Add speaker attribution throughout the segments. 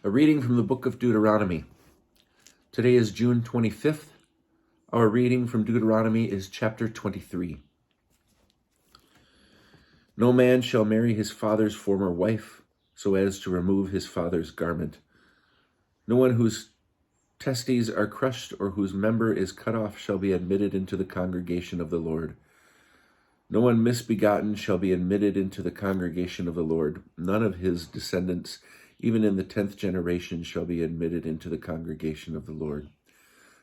Speaker 1: A reading from the book of Deuteronomy. Today is June 25th. Our reading from Deuteronomy is chapter 23. No man shall marry his father's former wife, so as to remove his father's garment. No one whose testes are crushed or whose member is cut off shall be admitted into the congregation of the Lord. No one misbegotten shall be admitted into the congregation of the Lord. None of his descendants, even in the 10th generation, shall be admitted into the congregation of the Lord.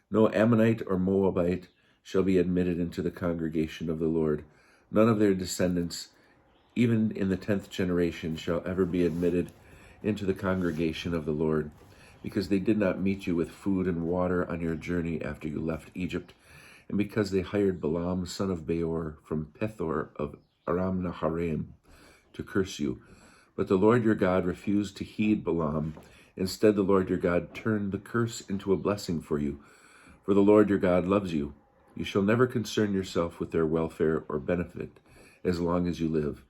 Speaker 1: No Ammonite or Moabite shall be admitted into the congregation of the Lord. None of their descendants, even in the 10th generation, shall ever be admitted into the congregation of the Lord, because they did not meet you with food and water on your journey after you left Egypt, and because they hired Balaam, son of Beor, from Pethor of Aram Naharaim, to curse you. But the Lord your God refused to heed Balaam. Instead, the Lord your God turned the curse into a blessing for you. For the Lord your God loves you. You shall never concern yourself with their welfare or benefit as long as you live.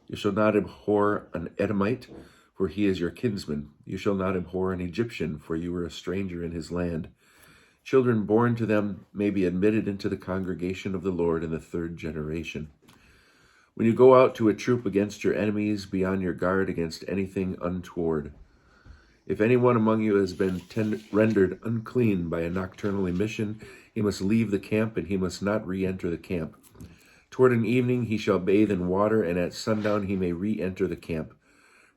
Speaker 1: You shall not abhor an Edomite, for he is your kinsman. You shall not abhor an Egyptian, for you were a stranger in his land. Children born to them may be admitted into the congregation of the Lord in the 3rd generation. When you go out to a troop against your enemies, be on your guard against anything untoward. If anyone among you has been rendered unclean by a nocturnal emission, he must leave the camp, and he must not re-enter the camp. Toward an evening he shall bathe in water, and at sundown he may re-enter the camp.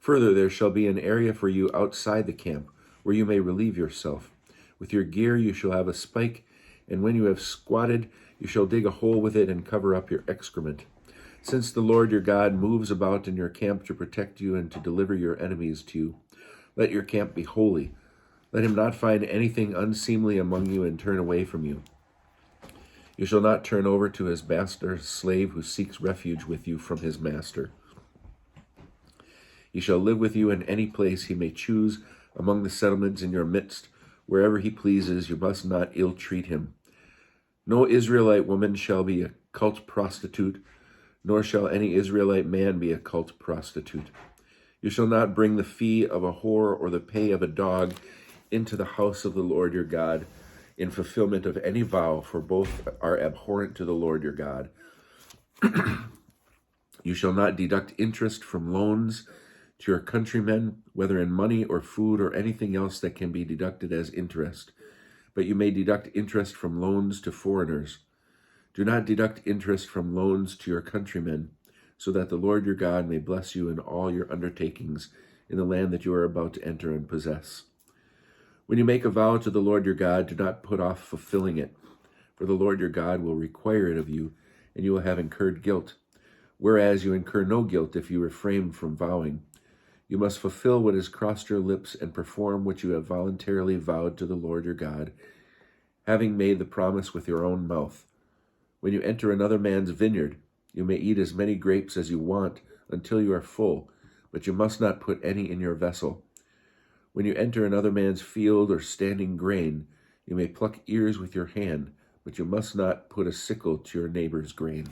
Speaker 1: Further, there shall be an area for you outside the camp, where you may relieve yourself. With your gear you shall have a spike, and when you have squatted, you shall dig a hole with it and cover up your excrement. Since the Lord your God moves about in your camp to protect you and to deliver your enemies to you, let your camp be holy. Let him not find anything unseemly among you and turn away from you. You shall not turn over to his master's slave who seeks refuge with you from his master. He shall live with you in any place he may choose among the settlements in your midst. Wherever he pleases, you must not ill-treat him. No Israelite woman shall be a cult prostitute, nor shall any Israelite man be a cult prostitute. You shall not bring the fee of a whore or the pay of a dog into the house of the Lord your God in fulfillment of any vow, for both are abhorrent to the Lord your God. You shall not deduct interest from loans to your countrymen, whether in money or food or anything else that can be deducted as interest. But you may deduct interest from loans to foreigners. Do not deduct interest from loans to your countrymen, so that the Lord your God may bless you in all your undertakings in the land that you are about to enter and possess. When you make a vow to the Lord your God, do not put off fulfilling it, for the Lord your God will require it of you, and you will have incurred guilt, whereas you incur no guilt if you refrain from vowing. You must fulfill what has crossed your lips and perform what you have voluntarily vowed to the Lord your God, having made the promise with your own mouth. When you enter another man's vineyard, you may eat as many grapes as you want until you are full, but you must not put any in your vessel. When you enter another man's field or standing grain, you may pluck ears with your hand, but you must not put a sickle to your neighbor's grain.